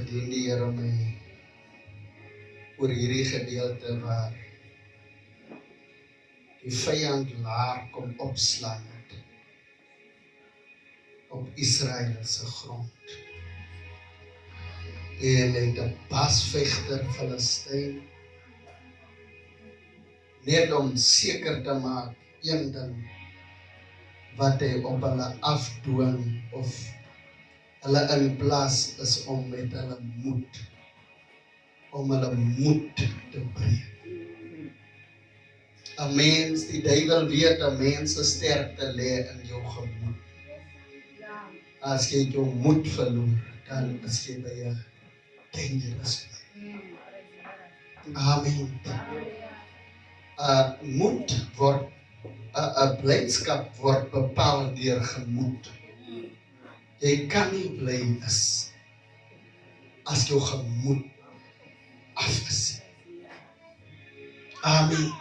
bedien die Here my oor hierdie gedeelte waar die vyand laar kom opslaan het op Israel se grond. En het 'n pasvegter Filistyn net om seker te maak een ding wat hy op hulle afdwing of hulle in plaas is om met hulle moed, om hulle moed te breek. 'n Mens, die duiwel weet 'n mens se sterkte lê in jou gemoed. As jy jou moed verloor, dan is jy by 'n dangerous place. Amen. Moed word, 'n blydskap word bepaal deur gemoed. Jy kan nie bly is as jou gemoed af is. Amen.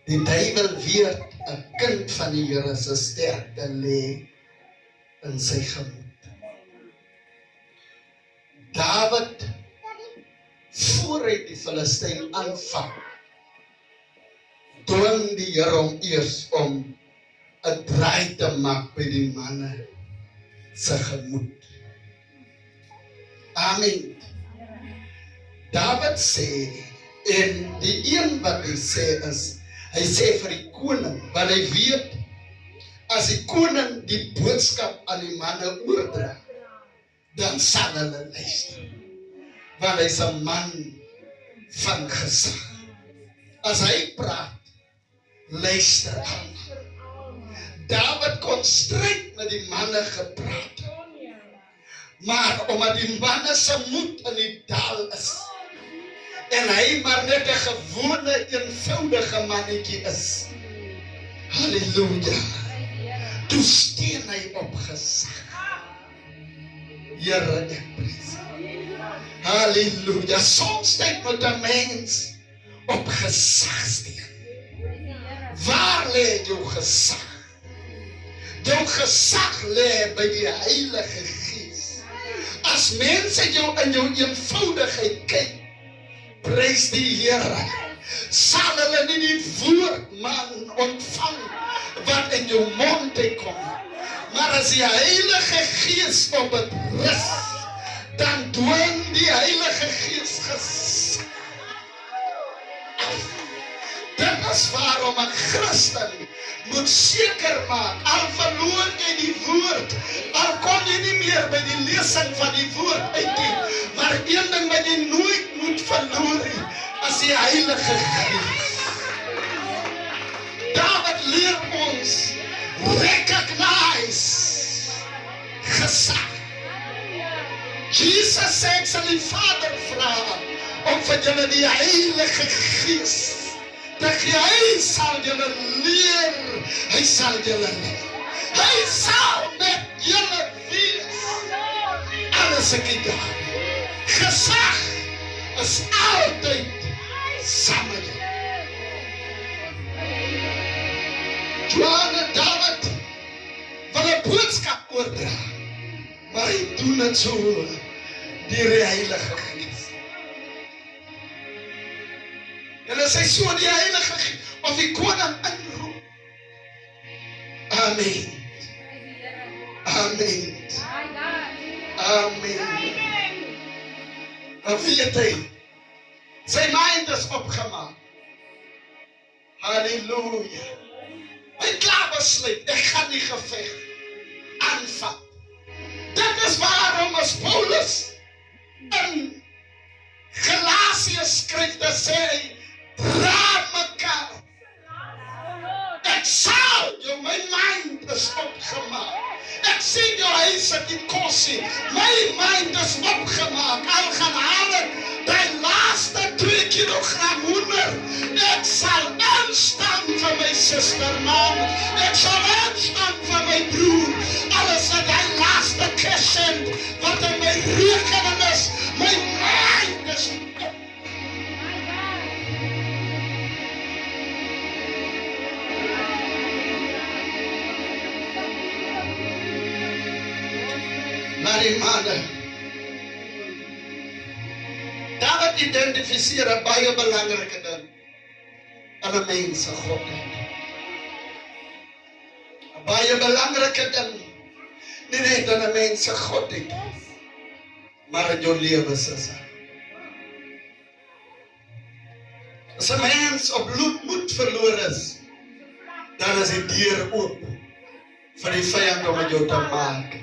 Die duiwel weet 'n kind van die Here se sterkte lê in sy gemoed. Dawid, voor hy die Filistyn aanvang, dwing die Here hom eers om 'n draai te maak by die manne se gemoed. Amen. Dawid sê, en die een wat hy sê is, hy sê vir die koning, want hy weet, as die koning die boodskap aan die manne oordra, dan sal hulle luister. Want hy's 'n man van gesag. As hy praat, luister almal. Dawid kon stryd met die manne gepraat. Maar omdat die manne se moed in die dal is, en hy maar net 'n gewone, eenvoudige mannetjie is. Halleluja. Toe steun hy op gesag. Here, ek prys. Halleluja. Soms dink moet 'n mens op gesag steun. Waar lê jou gesag? Jou gesag lê by die Heilige Gees. As mense jou in jou eenvoudigheid kyk, prys die Here, sal hulle nie die woord man ontvang wat in jou mond kom. Maar as die Heilige Gees op het rus, dan dwing die Heilige Gees gesag. Dit is waarom 'n Christen moet seker maak, al verloor jy die woord, al kom jy nie meer by die lesing van die woord uit nie, maar een ding wat jy nooit moet verloor nie, as die Heilige Gees. Dawid leer ons, recognize gesag. Jesus sê, ek sal die Vader vra om vir julle die Heilige Gees te gee. Hy sal julle leer, hy sal julle leer. Hy sal met julle wees. Alles ek het daar. Gesag is altyd saam met jou. Johan en Dawid wil 'n boodskap oordra, maar hy doen dit so deur die Heilige Gees. En as hy so die Heilige Gees of die koning inroep. Amen. Amen. Amen. En weet hy, sy mind is opgemaak. Halleluja. Hy klaar besluit, ek gaan die geveg aanvat. Dit is waarom as Paulus in Galasiërs skryf, dat sê hy, dra mekaar. Ek sal jou, my mind is opgemaak. Ek sien jou huis het die kosie, my mind is opgemaak. Al gaan haal ek die laaste 2 kilogram hoender. Ek sal aanstaan vir my suster, man. Ek sal aanstaan vir my broer. Alles wat die laaste kesend, wat in my rekening is, my mind is op. Maar die manne David identifiseer 'n baie belangrike ding aan 'n mens se godheid. 'n Baie belangrike ding, nie net aan 'n mens se godheid, maar in jou lewe se. As 'n mens op moed verloor is, dan is die deur oop vir die vyand om met jou te maak.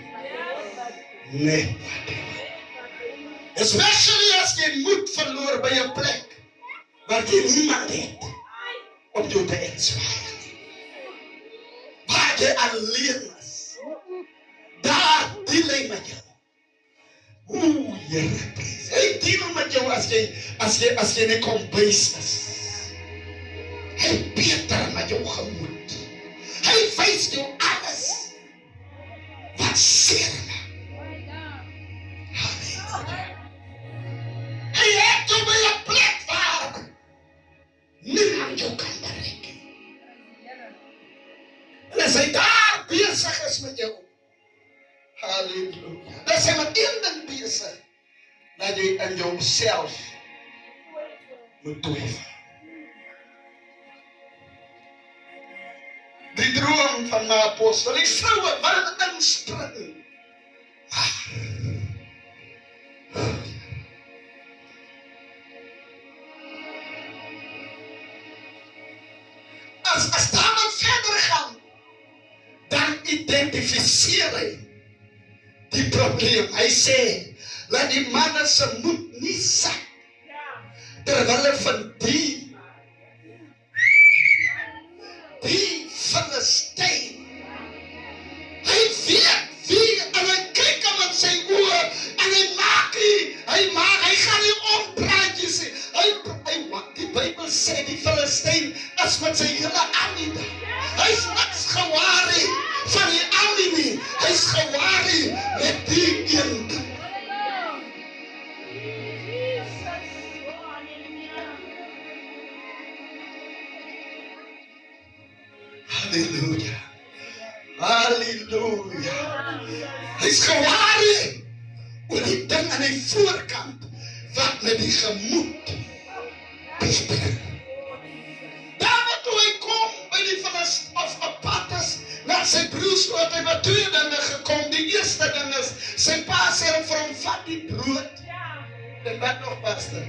Nee. Especially as jy moed verloor by 'n plek waar jy niemand het om jou te inspire. Waar jy alleen is. Daar deel hy met jou. Here, hy deel met jou as jy nie kom bys is. Hy beter met jou gemoed. Hy wys jou alles wat seer maak. Hy het jou by 'n plek waar niemand jou kan bereik. En as hy daar besig is met jou, halleluja, dan is hy met een ding besig, dat jy in jouself moet twyfel. Die droom van my apostel, die vroue wat inspring. As David verder gaan, dan identifiseer hy die probleem. Hy sê, laat die manne se moed nie sak, terwille van die Filistyn. Hy weet wie, en hy kyk hom in sy oë, en hy gaan nie ompraatjies nie. Die Bybel sê die Filistyn is met sy hele army daar. Hy's niks gewaarig van die army nie. Hy's gewaarig met die een ding. Halleluja. Halleluja. Hy's gewaarig oor die ding aan die voorkant wat met die gemoed beter. David toe hy kom by die Apaters, na sy broers toe het hy met twee dinge gekom. Die eerste ding is, sy pa sê vir hom, vat die brood. En wat nog, pastor?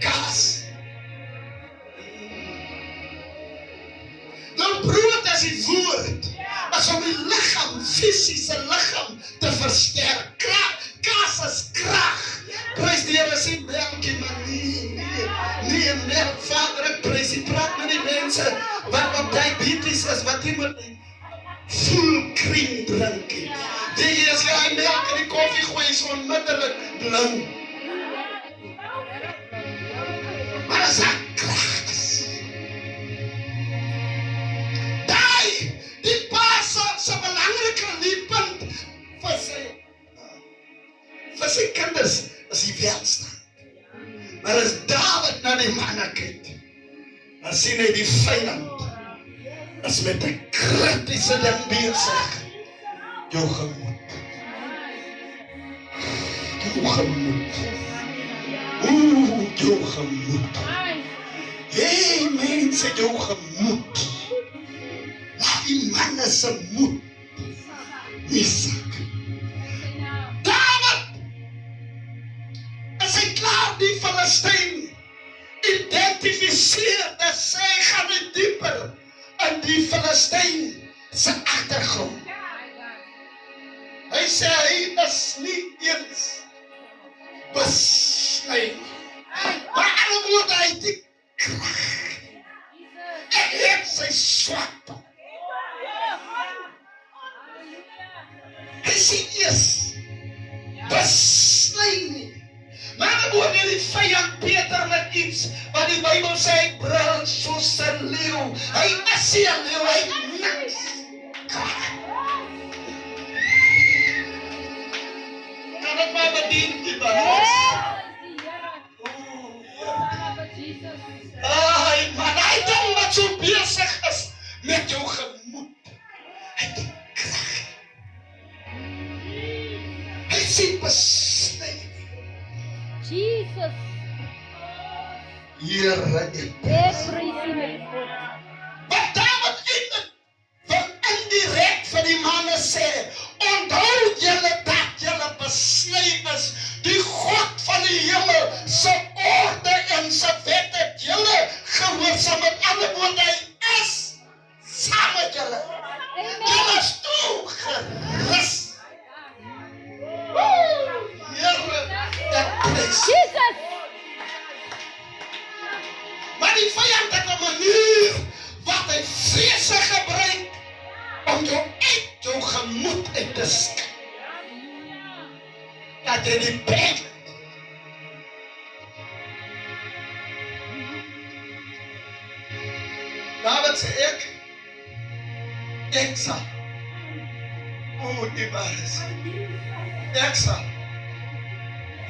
Kaas. Nou brood is die woord, as om die lichaam, fisiese lichaam te versterk. Kaas is krag. Prys die Here, sê melkie, maar nie melk, Vader, ek prys, jy praat met die mense, wat diabetes is, wat die moet full cream drink. Die as jy die melk in die koffie gooi, is onmiddellik blauw. Maar as dat krag is. Die paas se belangrike liedpunt vir sy kinders is die welstand. Maar as David na die manne kyk, dan sien hy die vyand is met 'n kritiese ding besig. Jou gemoed. Jou gemoed. Jou gemoed. Hey mense, jou gemoed. Laat die manne se moed nie sak. David, as hy klaar die Filistyn identifiseer, dat sy gaan nie dieper in die Filistyn se agtergrond. Hy sê hy is nie eens besny. Maar alle woorde hy die krag. Ek het sy swak. Hy sê eers besny nie. Maar dan word die vyand beter met iets, wat die Bybel sê, hy brul soos 'n leeuw. Hy is nie 'n leeuw, hy niks. Kan het maar bedien, die baas. Maar hy ding wat so besig is met jou gemoed. Hy het die krag. Hy sê besny. Jesus. Here Ek prysie my God. wat Dawid eintlik wil indirek vir die manne sê, onthou julle dat julle besny is, die God van die hemel se orde en se wette, julle gehoorsaam, met ander woorde, hy is saam met julle. Julle is toegerus. Here, ek prys. Jesus! Maar die vyand het 'n manier wat hy vrese gebruik om jou uit jou gemoed uit te skep. Dat jy die pijn. David sê ek sal, hoe moet die waar is? Ek sal,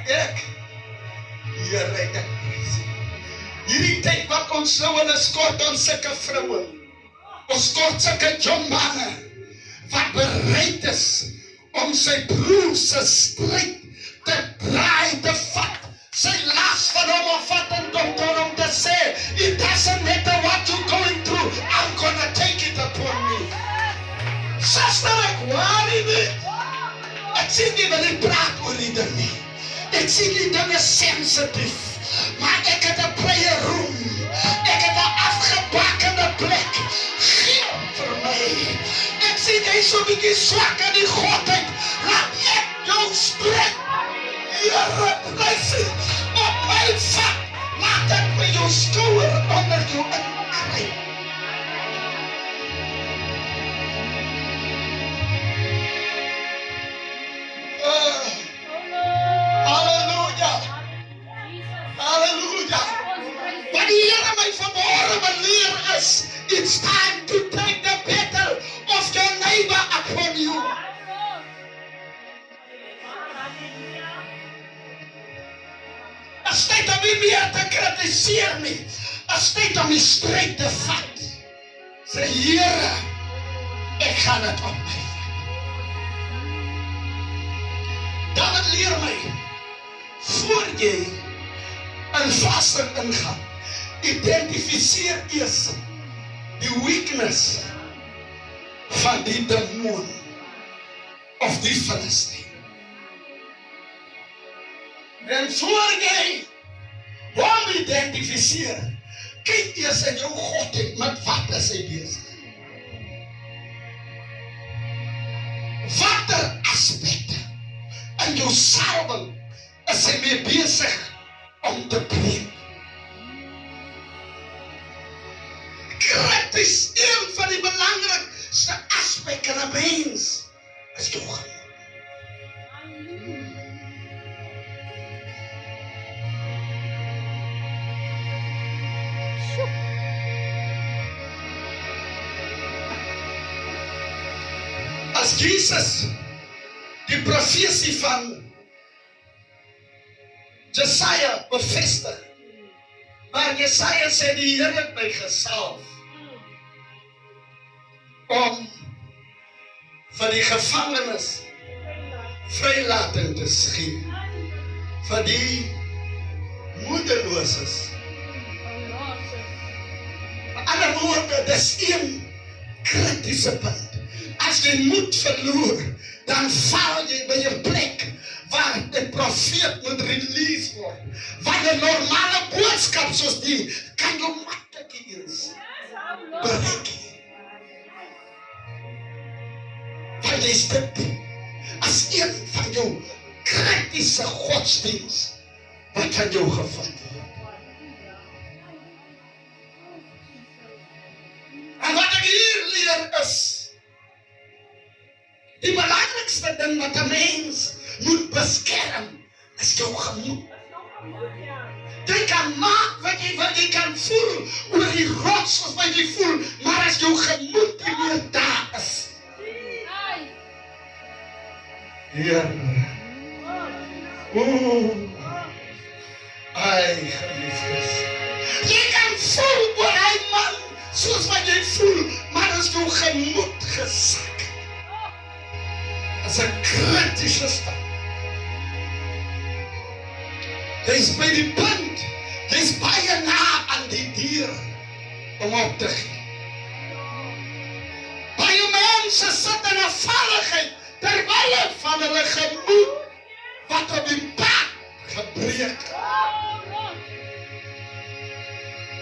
Here, ek prys U. Hierdie tyd wat ons nou in is, kort ons sulke vroue, ons kort sulke jong manne, wat bereid is om sy broer se stryd te draai, te vat, sy las van hom af vat en kom tot hom te sê, it doesn't matter what you're going through, I'm gonna take it upon me. Suster, ek worry nie. Ek sê nie wil ek praat oor die ding nie. Ek sê die ding is sensitief. Maar ek het 'n prayer room. Ek het 'n afgebakende plek. Geen vir my. Ek sien jy so 'n bietjie swak aan die godheid. Laat ek jou spreek. Here, prys U op my vat. Laat ek met jou skouer onder jou inkry. Halleluja. Wat die Here my vanmôre beleer is, it's time to take the battle of your neighbor upon you. As tyd om nie meer te kritiseer nie. As tyd om die stryd te vat. Sê Here, ek gaan dit op my vat. David leer my, voor jy in vasting ingaan, identifiseer eers die weakness van die demon of die Filistyn. En voor jy hom identifiseer, kyk eers in jou godheid, met wat is hy besig? Watter aspekte in jou salwing is hy mee besig om te breek? Kritisch, een van die belangrikste aspekte in 'n mens is jou gemoed. As Jesus die profesie van Jesaja bevestig, maar Jesaja sê die Here het my gesalf om vir die gevangenes vrylating te gee, vir die moederloses. Met ander woorde, dis een kritiese punt. As jy moed verloor, dan val jy by 'n plek waar 'n profeet moet release word. Waar 'n normale boodskap soos die kan jou maklik eens bereik. Want jy stip as een van jou kritiese godsdienst wat van jou gevat word. En wat ek hier leer is, die belangrikste ding wat 'n mens moet beskerm is jou gemoed. Jy kan maak wat jy wil, jy kan voel oor die rots of wat jy voel, maar as jou gemoed nie meer daar is. Heer. Ai, geliefdes. Jy kan voel oor hy man, soos wat jy voel, maar as jou gemoed gesak. As 'n kritiese stap. Jy is by die punt Jy's baie na aan die deur om op te gee. Baie mense sit in 'n valligheid terwyl van hulle gemoed wat op die pad gebreek.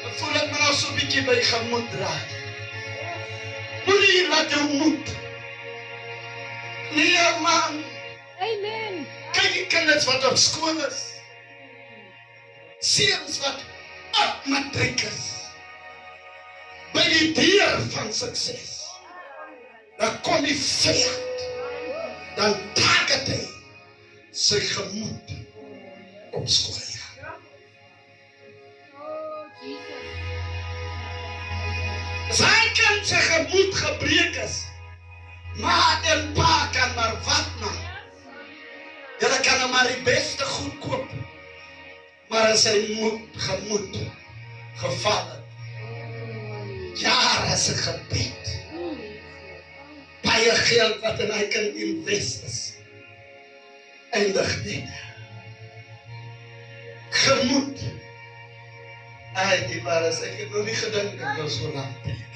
Ek voel ek maar nou so 'n bietjie by gemoed draai. Moenie laat jou moed. Nee man. Amen. Kyk die kinders wat op skool is. Seuns wat op matriek is. By die deur van sukses. Dan kom die vyand. Dan target hy sy gemoed op skool. As hy kind sy gemoed gebreek is, ma en pa kan maar wat nou. Julle kan hom maar die beste goed koop. Maar as hy gemoed geval het, jare se gebed, baie geld wat in hy kan invest is, eindig net. Gemoed. Die maar as ek het nog nie gedink dat dit so lang trek.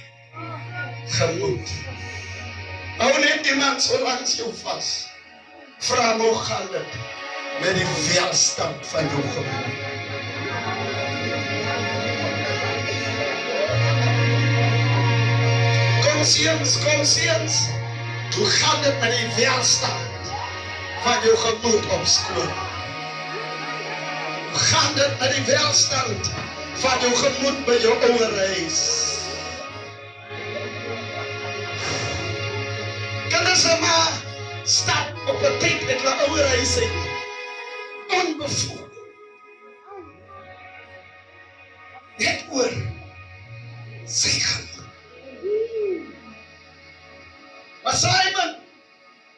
Gemoed. Hou net iemand so langs jou vas. Vra hoe gaan dit met die welstand van jou gemoed. Kom seuns. Hoe gaan dit met die welstand van jou gemoed op skool? Hoe gaan dit met die welstand van jou gemoed by jou ouerhuis? Kinders maar stap op 'n tyd met hulle ouerhuis uit. Onbevoeg. Net oor sy gemoed. Maar Simon,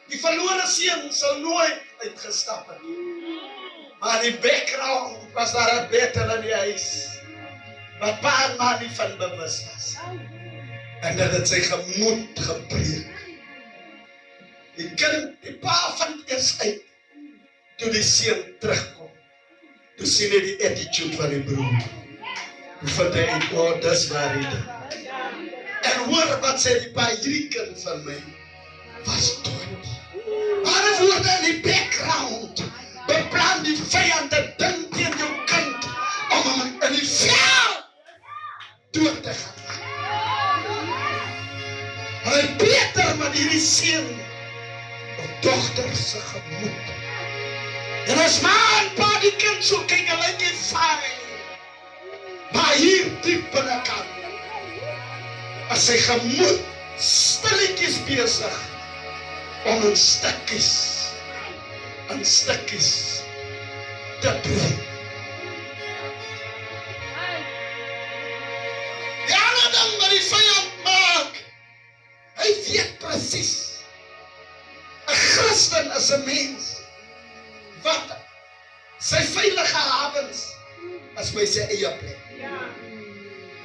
die verlore seun sal nooit uitgestap het. Maar in die background was daar 'n battle in die huis. Wat pa en ma nie van bewus was. En dat het sy gemoed gebreek. Die pa vind eers uit, toe die seun terugkom. Toe sien hy die attitude van die broer. Toe vind hy uit, dis waar hy dit. En hoor wat sê die pa, hierdie kind van my was dood. Ander woorde in die background, beplan die vyand te ding teen jou kind, om hom in die veld dood te gaan. Hy beter met hierdie seun of dogter se gemoed. En as ma en pa die kind so kyk, hulle is nie fyn. Maar hier diep binnekant, as sy gemoed stilletjies besig om in stukkies te breek. Die ander ding wat die vyand maak, hy weet presies. 'n Christen is 'n mens wat sy veilige hawens is by sy eie plek.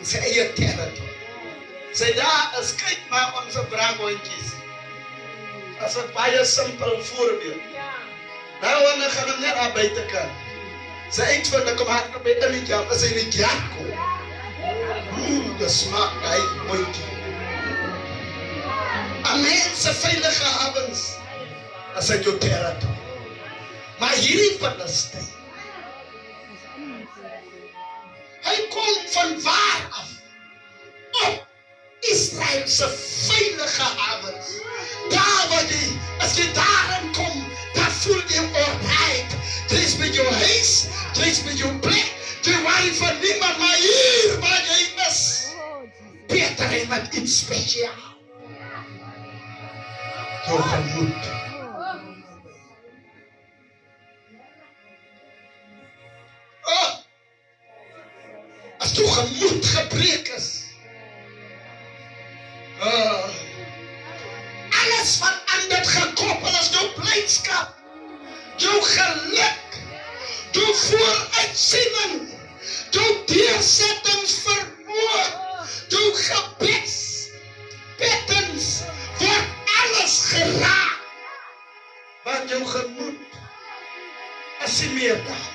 Sy eie territory. Sy daar is, kyk maar onze brandhondjies. As 'n baie simpel voorbeeld. Nou wanneer gaan hom net aan buitekant. Sy uitvind ek kom hardloop by in die jam, as hy in die jam kom. Dit smaak hy hondjie. 'n Mens se veilige hawens as uit jou territory. Maar hierdie Filistyn, hy kom van waar af? Op Israel se veilige hawens. Daar waar jy, as jy daarin kom, dan voel jy alright. Dis met jou huis, dis met jou plek, jy worry van niemand, maar hier waar jy is, beter hy met iets spesiaal. Jou gemoed. As jou gemoed gebreek is, alles wat aan dit gekoppel is, jou blydskap, jou geluk, jou vooruitsiening, jou deursettingsvermoë, jou gebedsbettens, word alles geraak. Want jou gemoed is nie meer daar.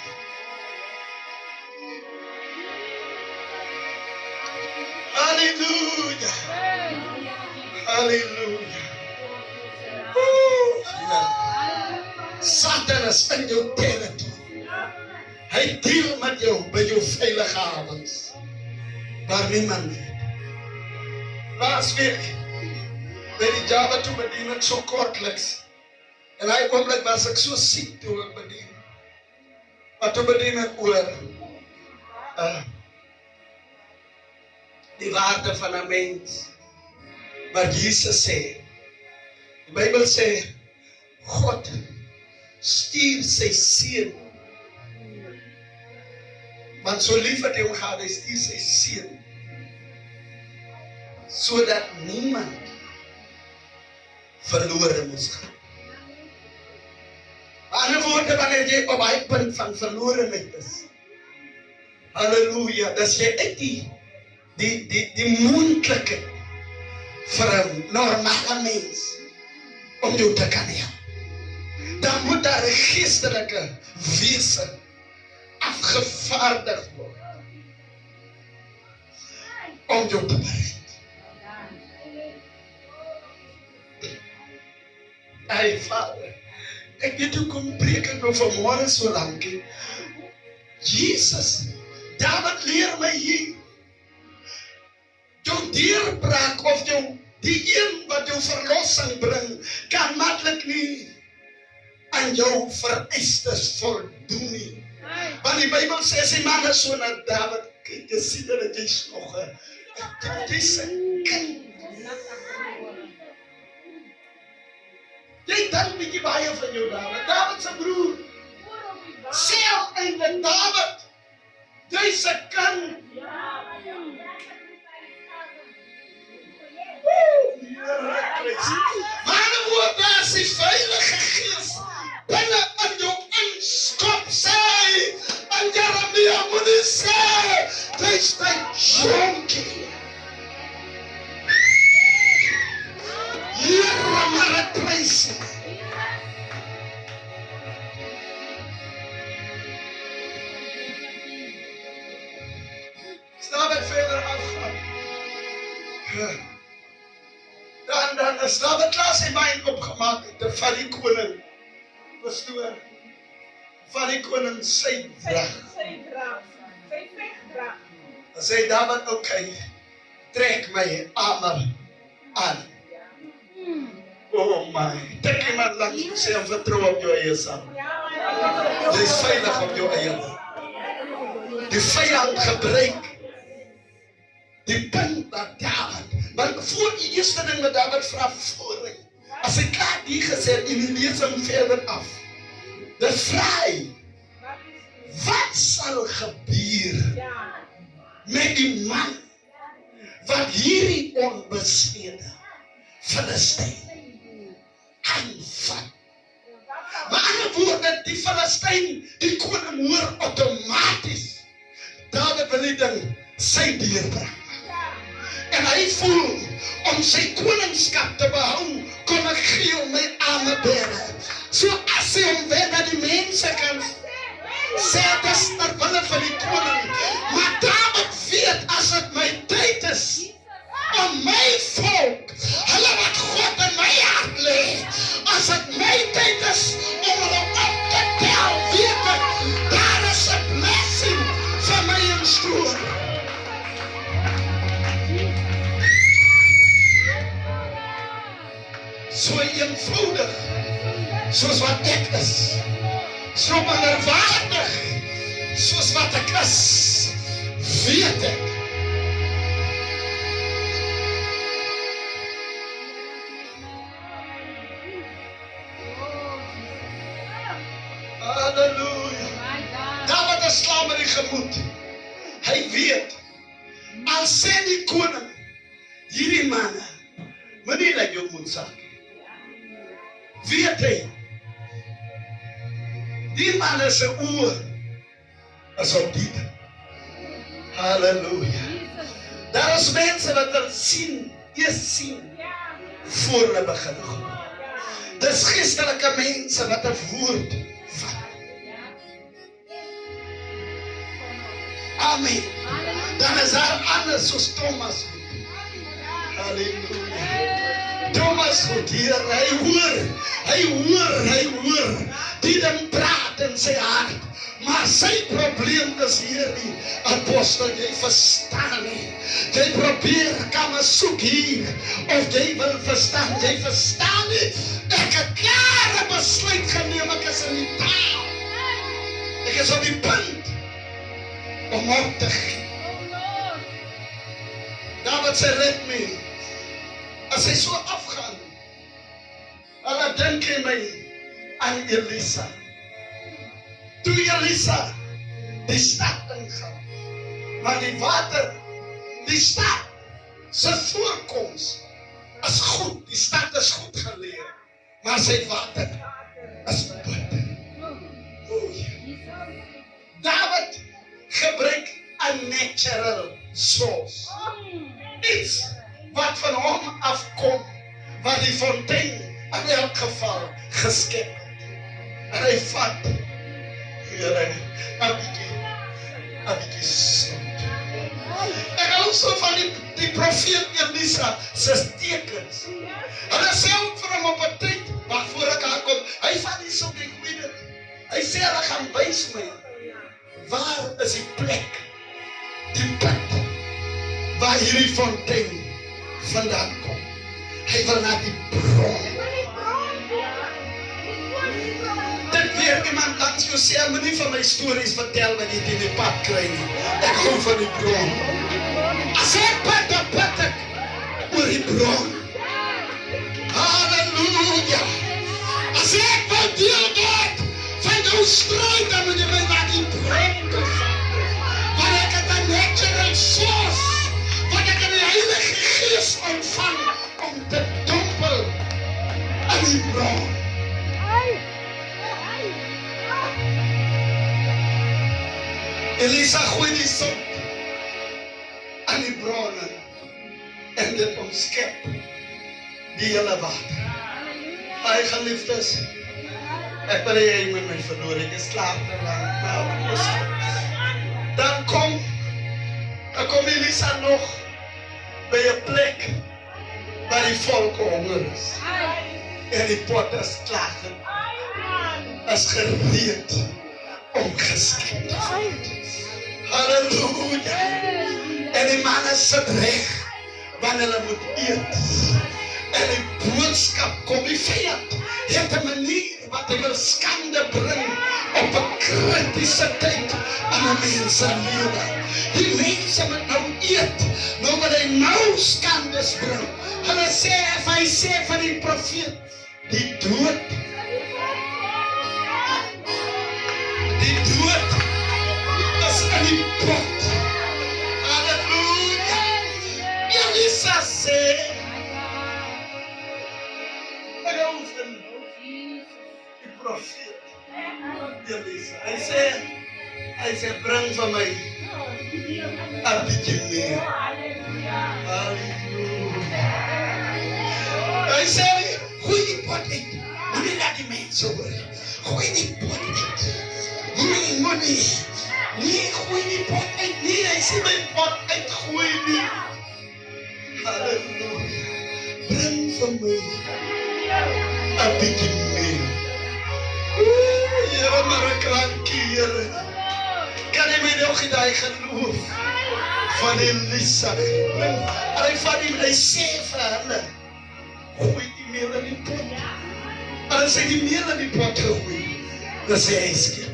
Halleluja. Halleluja. Satan is in jou territory. Hy deel met jou by jou veilige havens. Waar niemand weet. Laasweek by die Java toe bedien ek so kortliks. En hy oomblik was ek so siek toe ek bedien. Maar toe bedien ek oor die waarde van 'n mens. Maar Jesus sê, die Bybel sê, God stuur sy seun. Want so lief het hy hom gehad, hy stuur sy seun. Sodat niemand verlore moes gaan. Ander woorde, wanneer jy op hy punt van verlorenheid is. Halleluja, dis jy uit die moontlikheid vir 'n normale mens om jou te kan help. Dan moet daar 'n geestelike wese afgevaardig word om jou te bereik. Hey Vader, ek weet hoe kom preek ek nou vanmorgen so lang. Jesus, David leer my hier. Jou deurbraak of die een wat jou verlossing bring, kan maklik nie aan jou vereistes voldoen nie. Want die Bybel sê, as die man is so na David, kyk, jy sien dat jy's nog jy's 'n kind. Jy dink bietjie baie van jou David. David se broer. Sê eintlik David, jy's 'n kind. Maar die woord is die Heilige Gees binne in jou inskop sê, en Jeremia moet dit sê, jy's 'n jonkie. Here, maar ek prys U. Staan ek verder afgaan. Dan is David klaar sy mind opgemaak van die koning. Pastoor, van die koning sy drag. Sy vegdrag. Dan sê David, okay, trek my armer aan. Oh my, tik iemand langs sê en vertrou op jou eie saam. Jy is veilig op jou eie. Die vyand gebruik die punt dat David, want voor die eerste ding wat David vra voor hy, as hy klaar die gesê en die lees hom verder af, dan vra hy, wat sal gebeur met die man wat hierdie onbesnede Filistyn aanvat? Maar ander woorde, die Filistyn, die koning hoor outomaties David wil die ding sy deurbring. En hy voel, om sy koningskap te behou, kom ek gee hom my arme bere. So as hy hom weer na die mense kan sê, dis terwille van die koning. Maar David weet, as het my tyd is, om my volk, hulle wat God in my hart lê, as het my tyd is, om hulle op te tel, weet ek, daar is 'n blessing vir my in store. So eenvoudig, soos wat ek is, so minderwaardig, soos wat ek is, weet ek. Halleluja. David is klaar met die gemoed. Hy weet, al sê die koning, hierdie manne, moet nie dat jou moet sak. Weet hy, die manne se oor is op dit. Halleluja. Daar is mense wat hulle sien, eers sien, voor hulle begin glo. Dis geestelike mense wat 'n woord vat. Amen. Dan is daar anders soos Thomas. Halleluja. Thomas goed hier, hy hoor die ding praat in sy hart, maar sy probleem is hierdie, apostel, jy verstaan nie, jy probeer kan soek hier, of jy wil verstaan, jy verstaan nie, ek het klare besluit geneem, ek is in die taal, ek is op die punt, om op te gee. David sê, red me, as hy so afgaan, hulle dink hy my aan Elisa. Toe Elisa die stad ingaan, maar die water, die stad, sy voorkoms is goed, die stad is goed geleer, maar sy water is bitter. David gebruik 'n natural source. Iets wat van hom afkom, wat die fontein in elk geval geskep het. En hy vat, Here, 'n bietjie sout. Ek hou so van die profeet Elisa se tekens. Hulle sê ook vir hom op 'n tyd, maar voor ek haar kom, hy vat die sout, ek weet dit. Hy sê hulle gaan wys my, waar is die plek, die put, waar hierdie fontein vandaan kom. Hy wil na die bron. Dit weer iemand langs jou sê, moet nie van my stories vertel wat jy in die pad kry nie. Ek hou van die bron. As ek pad, dan pad ek oor die bron. Halleluja. As ek wil deel word van jou strijd, dan moet jy my na die bron toe vat. Waar ek het 'n natural source, wat ek in die Heilige Gees ontvang, om te dompel in die bron. Elisa gooi die sout aan die bron en dit omskep die hele water. My geliefdes, ek wil jy met my verloor, ek is klaar te lang. Dan kom Elisa nog by 'n plek waar die volk honger is. En die pot is klaar, is gereed om geskep te word. Halleluja. En die manne sit reg wanneer hulle moet eet. En die boodskap kom, die vyand het 'n manier wat hy wil skande bring op 'n kritiese tyd aan 'n mens se lewe. Die mense moet nou eet, nou moet hy nou skandes bring. Hulle sê, of hy sê van die profeet, die dood is in die pot. Halleluja. Elisa sê, ek hou van die profeet Elisa. Hy sê, bring vir my 'n bietjie meer. Halleluja. Hy sê, gooi die pot uit. Moenie laat die mense hoor. Gooi die pot uit. Moenie. Nee, gooi die pot uit. Nee, hy sê my pot uitgooi nie. Halleluja. Bring vir my 'n bietjie meer. Here, maar ek dankie, Here. Kan jy my nog daai geloof van Elisa bring? Hy sê vir hulle, gooi die meel in die pot. En as hy die meel in die pot gegooi, dan sê hy skep.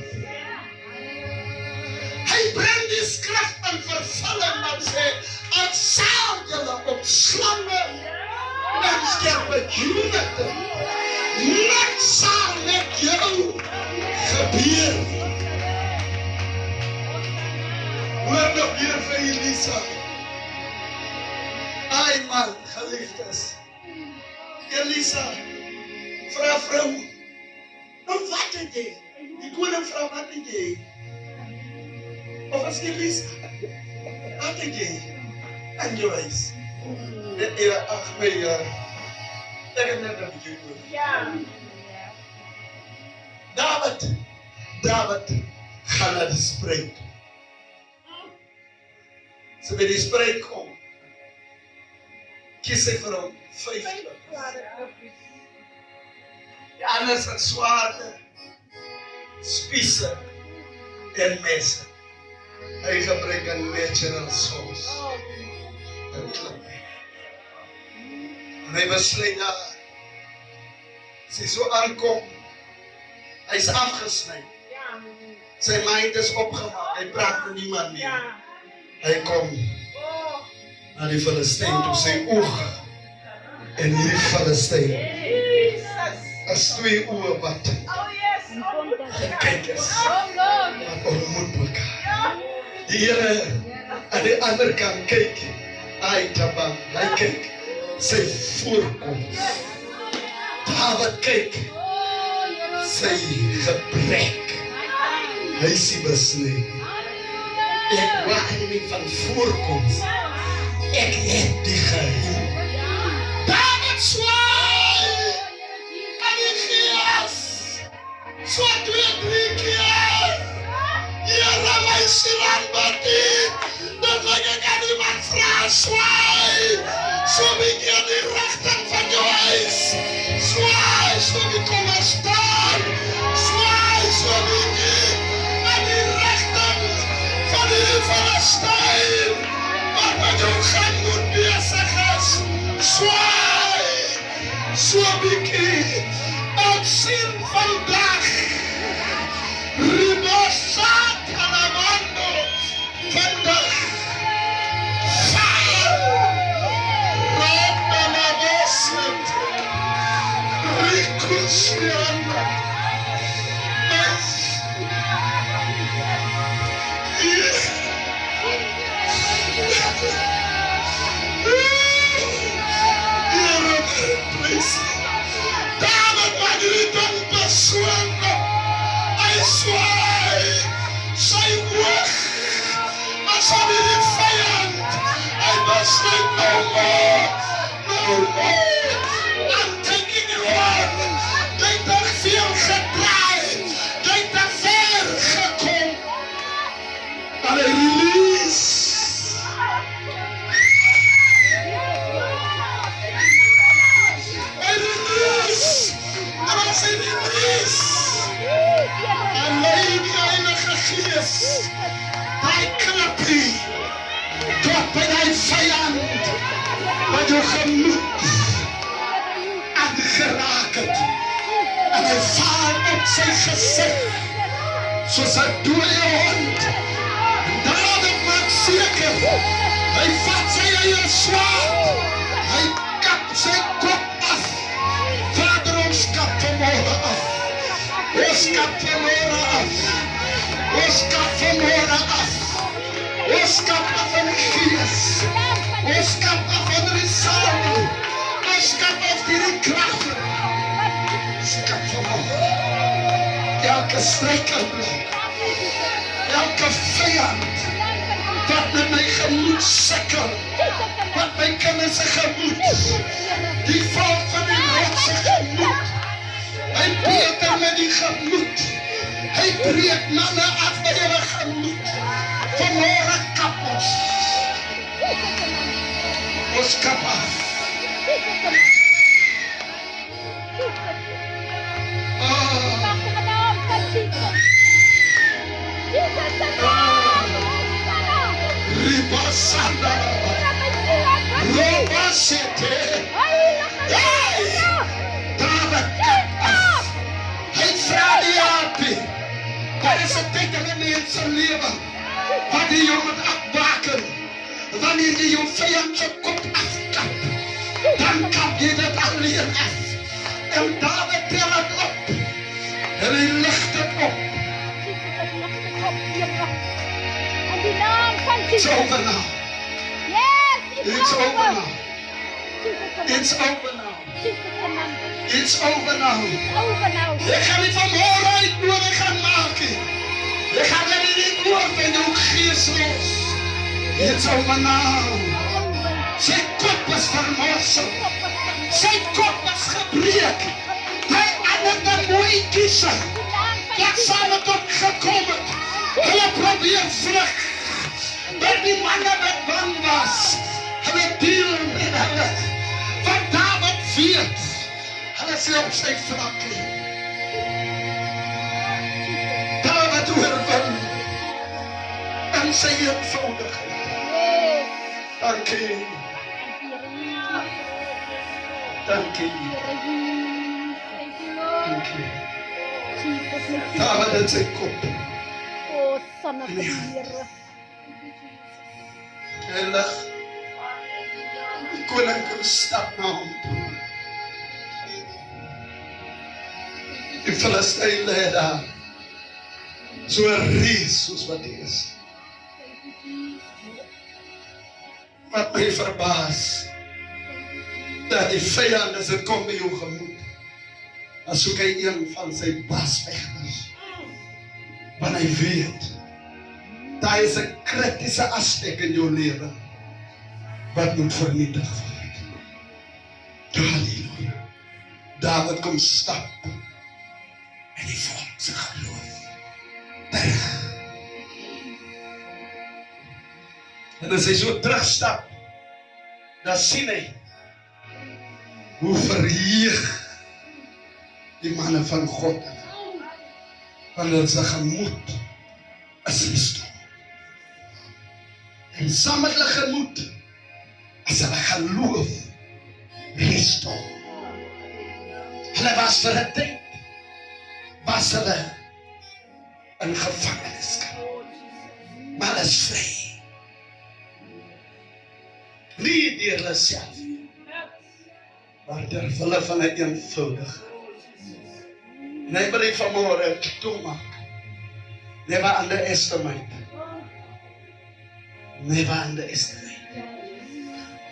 Hy bring die skrif in vervulling en sê, ek sal julle op slange en skerpioene. Niks sal met jou gebeur. Hoor nog weer vir Elisa. Ai man, geliefdes. Elisa, vra vrou, nou wat het jy? Die koning vrou, wat het jy? Of as Elisa, wat het jy? En jou huis. Ag my, ek het net 'n bietjie oor. Ja. David gaan na die spruit. So by die spruit kom, kies hy vir hom 5 5 klippies. klare klippies. Die anders het swaarde, spiese en messe. Hy gebruik 'n natural source. Oh, 'n klippie. En hy besluit daar, as hy so aankom, hy's afgesny. ja. Sy mind is opgemaak, hy praat met niemand meer. Ja. Hy kom Oh, na die Filistyn toe, sy oog en hierdie Filistyn Jesus. as 2 oë wat Oh, yes. Oh, kyk is, oh, Lord. wat ontmoet mekaar. Ja. Die Here aan die ander kant kyk, hy tabang, hy kyk sy voorkoms. Dawid kyk sy gebrek, hy sien besny. Ek waai nie van voorkoms, ek het die geheim. Dawid swaai aan die gees, so 2-3 keer. Here my sirambati, dat ek aan iemand vra swaai, so bietjie aan die regting van jou huis, swaai, so bietjie kom maar staan, swaai, so bietjie aan die regting van die Filistyn, wat met jou gaan moet bezig is, swaai, so bietjie, ek sien vandag, Ribosat Alamando, vandag, fire, Randalabosit, Rikusiana, David maak die ding persoonlik. Hy swaai sy oog as aan die vyand. Hy besluit no more. I'm taking you on. Jy het te veel gedraai. Jy het te ver gekom. En hy release. Hy release. En as hy release, alleen die Heilige Gees, die klippie, tot by die vyand, wat jou gemoed aangeraak het, en hy val op sy gezicht, soos 'n dooie hond, en David maak seker, hy vat sy eie swaard, hy kap sy kop af, Vader, ons kap vanmorgen af, ons kap vanmorgen af, ons kap vanmorgen af, ons kap af in die gees, ons kap af onder die saal, ons kap af die kracht, ons kap vanmorgen, elke struikelblok, elke vijand, wat met my gemoed sikkel, wat my kinders gemoed, die val van die rotse gemoed, hy beter met die gemoed, hy breek manne af met die gemoed, vanmorgen kap ons kap af, Ribasanda, Robasete, David kap af, hy vra die apie, daar is 'n tyd in 'n mens se lewe, wat jy jou moet afbaken, wanneer jy jou vyand se kop afkap, dan kap jy dit alleen af, en David tel het op, en hy lig dit op, it's over now, it's over now, it's over now, it's over now, ek gaan nie vanmorgen uitnodig gaan maak nie, ek gaan nie die woord in jou gees los, it's over now, sy kop is vermorsel, sy kop is gebreek, hy ander dan mooi kiese, wat saam het opgekom het, hulle probeer vlug, maar die manne wat bang was, hulle deel met hulle, weet, hulle sê op sy vlak lê. Dawid oorwin in sy eenvoudigheid. Yes. Dankie, dankie, Thank you, Lord. dankie. Jesus, my Jesus. Dawid in sy kop. Oh, Son of the Here. Hy lig. Die koning kom stap na hom toe. Die Filistyn lê daar. So 'n reus soos wat hy is. Wat my verbaas, dat die vyand as dit kom by jou gemoed, dan soek hy een van sy basvegters. Want hy weet, daar is 'n kritiese aspek in jou lewe wat moet vernietig word. Halleluja. Dawid kom stap en die volk se geloof terug. En as hy so terugstap, dan sien hy hoe verheug die manne van God is. Want hulle se gemoed is gestoor. En saam met hulle gemoed is hulle geloof gestoor. Hulle was vir 'n tyd, was hulle in gevangenskap. Maar hulle is vry. Nie deur hulle self, maar deur hulle van 'n eenvoudige. En hy wil die vanmôre toemaak. Never underestimate. Never underestimate.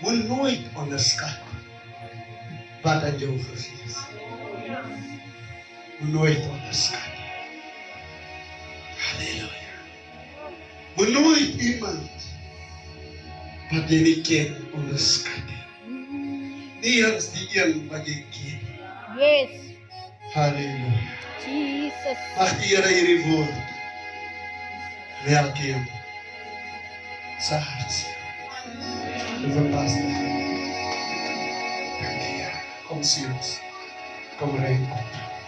Moet nooit onderskat wat aan jou gegee is. Moet nooit onderskat. Halleluja. Moet nooit iemand wat jy nie ken onderskat. Nie eens die een wat jy ken. Yes. Halleluja. Jesus. Mag die Here hierdie woord elkeen se hart verpas. Dankie Here. Kom sien ons. Kom rein op.